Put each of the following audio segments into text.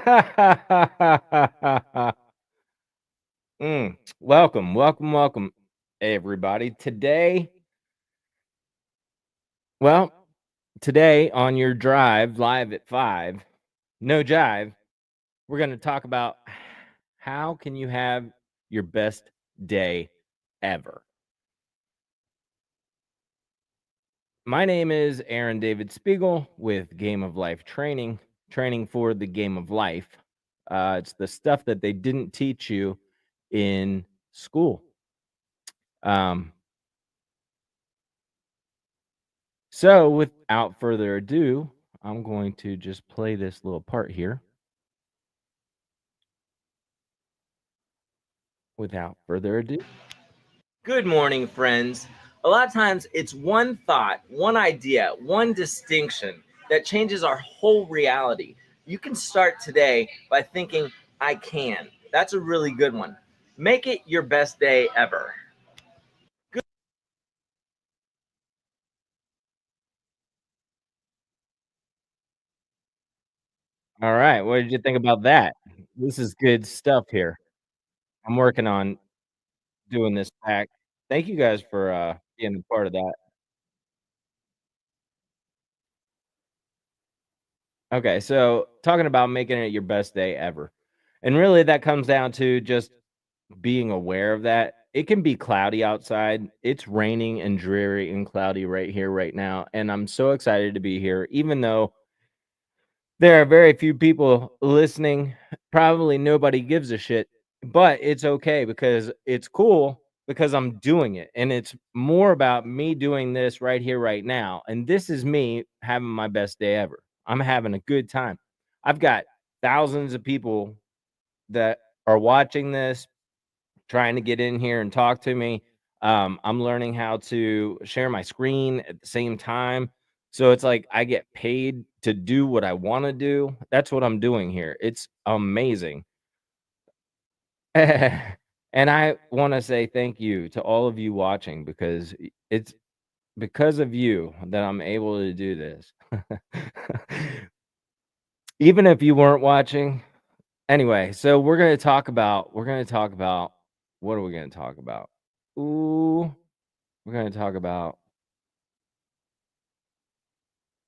Welcome, welcome, welcome, everybody. Well, today on your drive live at 5, no jive, we're going to talk about how can you have your best day ever. My name is Aaron David Spiegel with Game of Life Training, training for the game of life. It's the stuff that they didn't teach you in school. Um, so, without further ado, I'm going to just play this little part here. Without further ado. Good morning, friends. A lot of times it's one thought, one idea, one distinction that changes our whole reality. You can start today by thinking, I can. That's a really good one. Make it your best day ever. Good. All right. What did you think about that? This is good stuff here. I'm working on doing this back. Thank you guys for being a part of that. Okay, so talking about making it your best day ever. And really that comes down to just being aware of that. It can be cloudy outside. It's raining and dreary and cloudy right here right now, and I'm so excited to be here even though there are very few people listening. Probably nobody gives a shit, but it's okay because it's cool because I'm doing it. And it's more about me doing this right here, right now. And this is me having my best day ever. I'm having a good time. I've got thousands of people that are watching this, trying to get in here and talk to me. I'm learning how to share my screen at the same time. So it's like I get paid to do what I want to do. That's what I'm doing here. It's amazing. And I want to say thank you to all of you watching because it's because of you that I'm able to do this. Even if you weren't watching. Anyway, so we're going to talk about what are we going to talk about? Ooh, we're going to talk about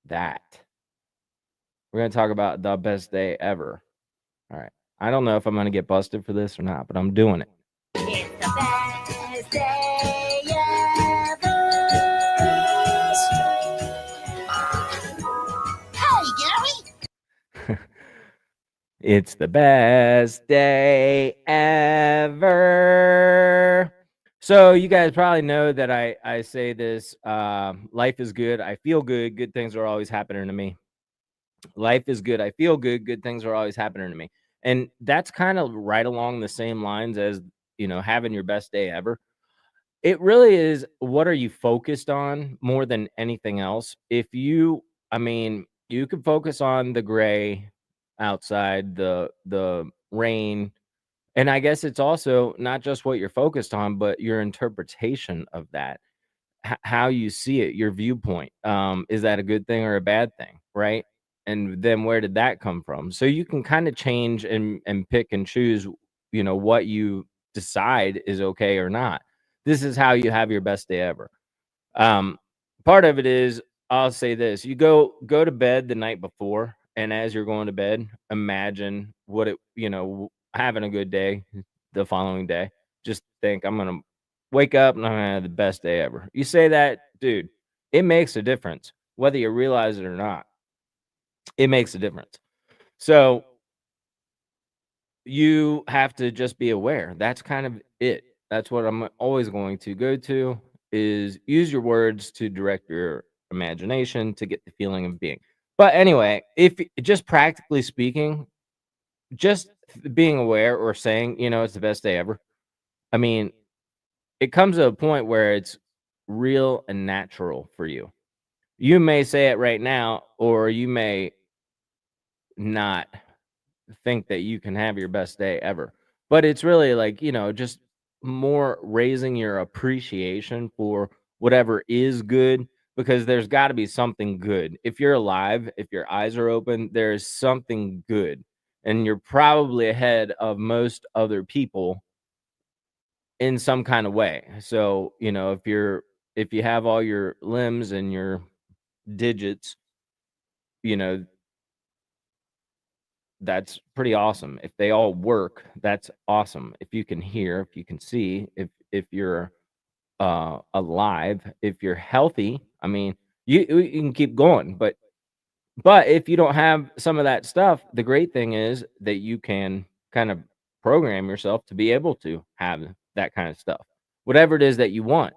that. We're going to talk about the best day ever. All right. I don't know if I'm going to get busted for this or not, but I'm doing it. It's the best day ever. Hey, Gary. It's the best day ever. So you guys probably know that I say this, life is good. I feel good. Good things are always happening to me. Life is good. I feel good. Good things are always happening to me. And that's kind of right along the same lines as, having your best day ever. It really is, what are you focused on more than anything else? You could focus on the gray outside, the rain, and I guess it's also not just what you're focused on, but your interpretation of that, how you see it, your viewpoint. Is that a good thing or a bad thing, right? And then where did that come from? So you can kind of change and pick and choose, what you decide is okay or not. This is how you have your best day ever. Um, Part of it is, I'll say this: you go to bed the night before, and as you're going to bed, imagine having a good day the following day. Just think, I'm gonna wake up and I'm gonna have the best day ever. You say that, dude, it makes a difference whether you realize it or not. It makes a difference. So you have to just be aware. That's kind of it. That's what I'm always going to go to, is use your words to direct your imagination to get the feeling of being. But anyway, just practically speaking, just being aware or saying, it's the best day ever. I mean, it comes to a point where it's real and natural for you. You may say it right now, or you may not think that you can have your best day ever. But it's really like, just more raising your appreciation for whatever is good, because there's got to be something good. If you're alive, if your eyes are open, there's something good. and you're probably ahead of most other people in some kind of way. So, if you have all your limbs and your digits, you know, that's pretty awesome. If they all work, that's awesome. If you can hear, if you can see, if you're alive, if you're healthy, I mean, you can keep going, but if you don't have some of that stuff, the great thing is that you can kind of program yourself to be able to have that kind of stuff, whatever it is that you want.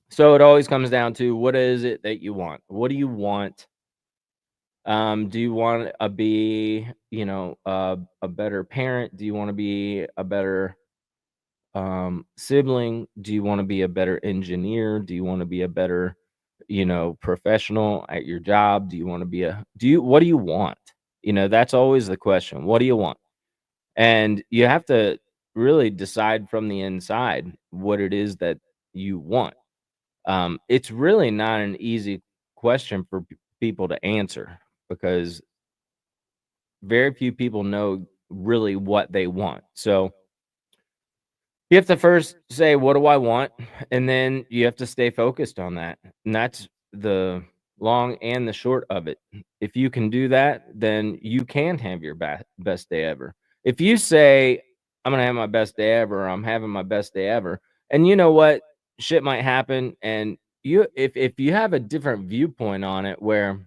So it always comes down to what is it that you want? What do you want? Do you want to be, a better parent? Do you want to be a better sibling? Do you want to be a better engineer? Do you want to be a better, professional at your job? Do you want to be what do you want? That's always the question. What do you want? And you have to really decide from the inside what it is that you want. It's really not an easy question for people to answer because very few people know really what they want. So you have to first say, "What do I want?" And then you have to stay focused on that. And that's the long and the short of it. If you can do that, then you can have your best day ever. If you say, "I'm going to have my best day ever," or "I'm having my best day ever," and you know what? Shit might happen and if you have a different viewpoint on it where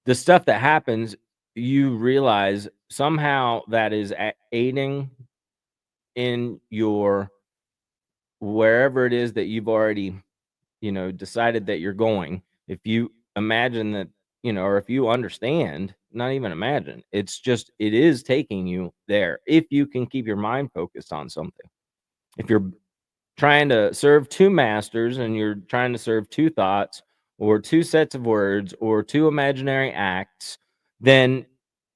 the stuff that happens, you realize somehow that is aiding in your wherever it is that you've already, decided that you're going. If you imagine that, or if you understand, not even imagine, it's just, it is taking you there. If you can keep your mind focused on something, if you're trying to serve two masters and you're trying to serve two thoughts or two sets of words or two imaginary acts, then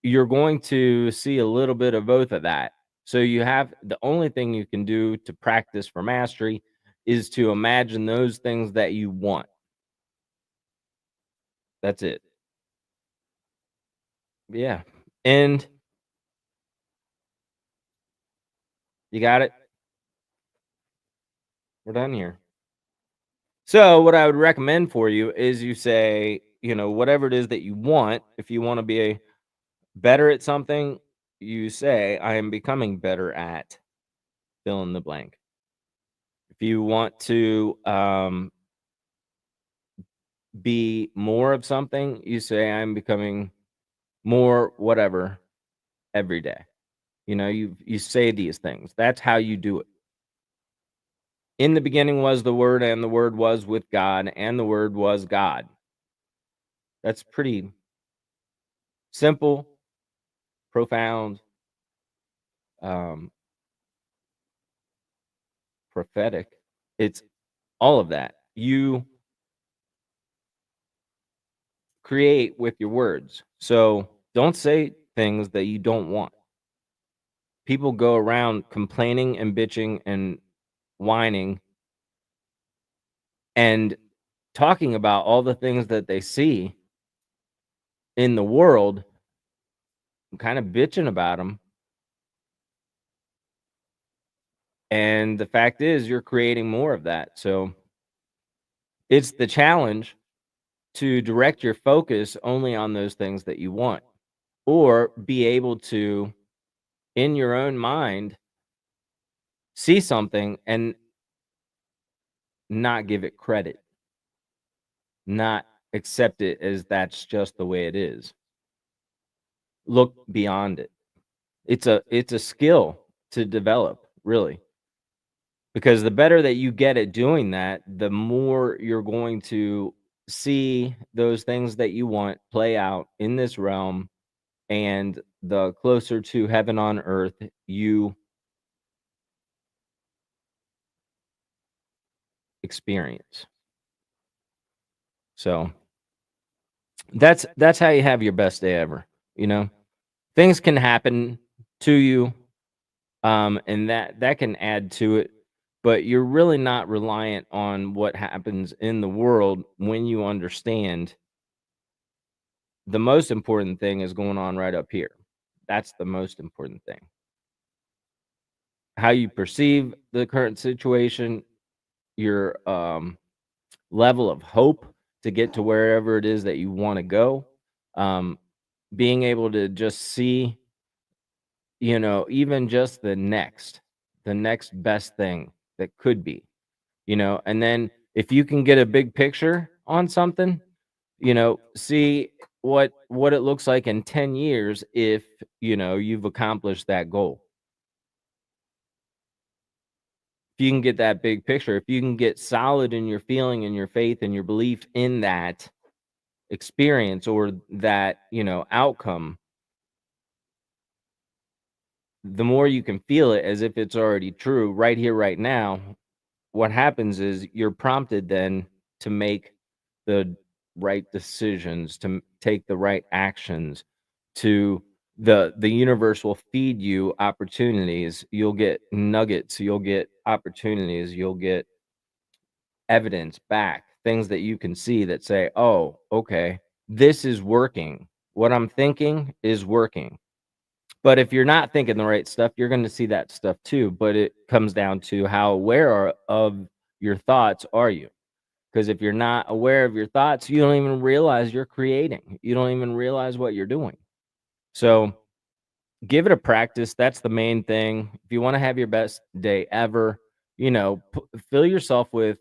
you're going to see a little bit of both of that. So the only thing you can do to practice for mastery is to imagine those things that you want. That's it. Yeah. And you got it. We're done here. So, what I would recommend for you is you say, whatever it is that you want, if you want to be better at something, you say, "I am becoming better at fill in the blank." If you want to be more of something, you say, "I'm becoming more whatever every day." You say these things. That's how you do it. In the beginning was the Word, and the Word was with God, and the Word was God. That's pretty simple, profound, um, prophetic. It's all of that. You create with your words. So don't say things that you don't want. People go around complaining and bitching and whining and talking about all the things that they see in the world, kind of bitching about them. And the fact is, you're creating more of that. So it's the challenge to direct your focus only on those things that you want, or be able to, in your own mind, see something and not give it credit, not accept it as that's just the way it is. Look beyond it. It's a skill to develop, really, because the better that you get at doing that, the more you're going to see those things that you want play out in this realm, and the closer to heaven on earth you experience. So that's how you have your best day ever. You know, things can happen to you, and that can add to it, but you're really not reliant on what happens in the world when you understand the most important thing is going on right up here. That's the most important thing. How you perceive the current situation, your level of hope to get to wherever it is that you want to go, um, being able to just see, even just the next best thing that could be, and then if you can get a big picture on something, see what it looks like in 10 years if, you've accomplished that goal. If you can get that big picture, if you can get solid in your feeling and your faith and your belief in that experience or that, outcome, the more you can feel it as if it's already true right here, right now, what happens is you're prompted then to make the right decisions, to take the right actions, to the universe will feed you opportunities. You'll get nuggets, you'll get opportunities, you'll get evidence back, things that you can see that say, "Oh, okay, this is working. What I'm thinking is working." But if you're not thinking the right stuff, you're gonna see that stuff too, but it comes down to how of your thoughts are you? Because if you're not aware of your thoughts, you don't even realize you're creating. You don't even realize what you're doing. So, give it a practice, that's the main thing. If you wanna have your best day ever, fill yourself with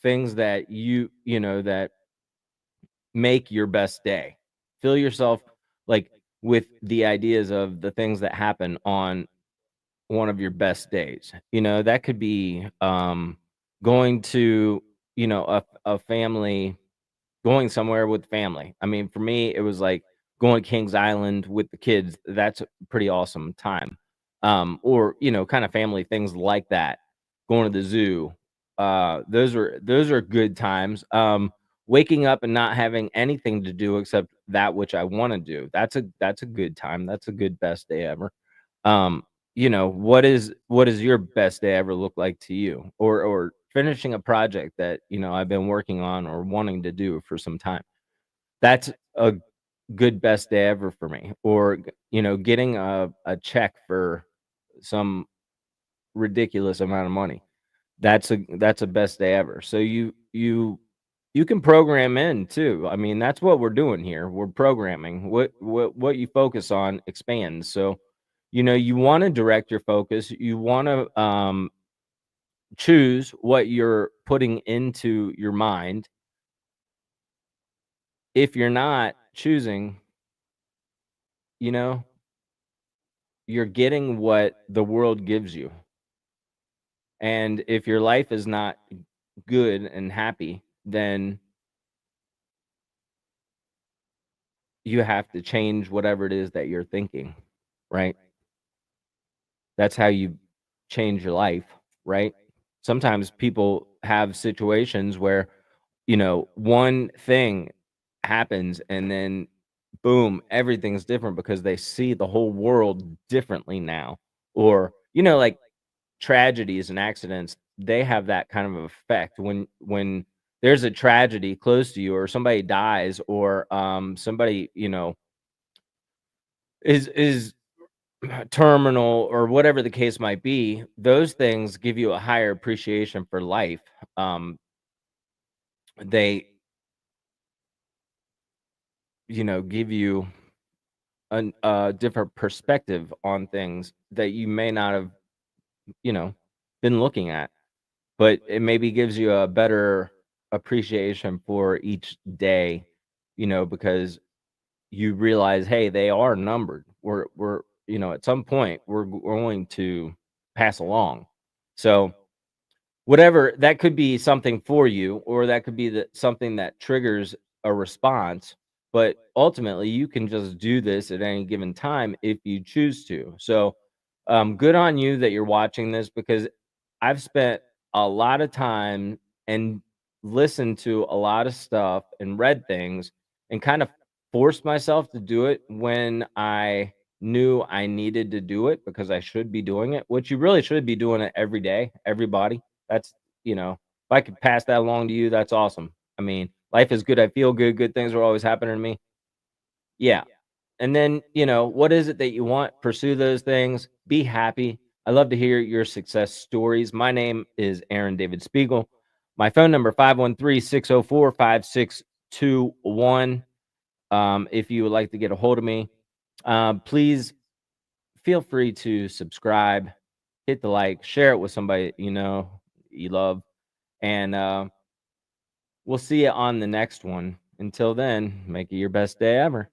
things that that make your best day. Fill yourself, like, with the ideas of the things that happen on one of your best days. That could be, going to, a family going somewhere with family. I mean, for me, it was like going to Kings Island with the kids. That's a pretty awesome time. Or, kind of family things like that. Going to the zoo. Those are good times. Waking up and not having anything to do except that which I want to do. That's a good time. That's a good best day ever. Um, what is your best day ever look like to you? Or finishing a project that, I've been working on or wanting to do for some time. That's a good best day ever for me. Or, getting a check for some ridiculous amount of money. That's a best day ever. So you can program in too. I mean, that's what we're doing here. We're programming. What you focus on expands. So, you want to direct your focus. You want to choose what you're putting into your mind. If you're not choosing, you know, you're getting what the world gives you. And if your life is not good and happy, then you have to change whatever it is that you're thinking, right? That's how you change your life, right? Sometimes people have situations where, one thing happens and then boom, everything's different because they see the whole world differently now. Or, like tragedies and accidents, they have that kind of effect when there's a tragedy close to you or somebody dies or somebody, is terminal or whatever the case might be, those things give you a higher appreciation for life. Um, they, give you a different perspective on things that you may not have, you know, been looking at, but it maybe gives you a better appreciation for each day, because you realize, hey, they are numbered. We're at some point we're going to pass along. So whatever that could be something for you, or that could be something that triggers a response. But ultimately, you can just do this at any given time if you choose to. So, good on you that you're watching this because I've spent a lot of time and listened to a lot of stuff and read things and kind of forced myself to do it when I knew I needed to do it because I should be doing it, which you really should be doing it every day, everybody. That's, if I could pass that along to you, that's awesome. I mean, life is good. I feel good. Good things are always happening to me. Yeah. And then, what is it that you want? Pursue those things. Be happy. I love to hear your success stories. My name is Aaron David Spiegel. My phone number 513-604-5621. If you would like to get a hold of me, please feel free to subscribe, hit the like, share it with somebody you love, and we'll see you on the next one. Until then, make it your best day ever.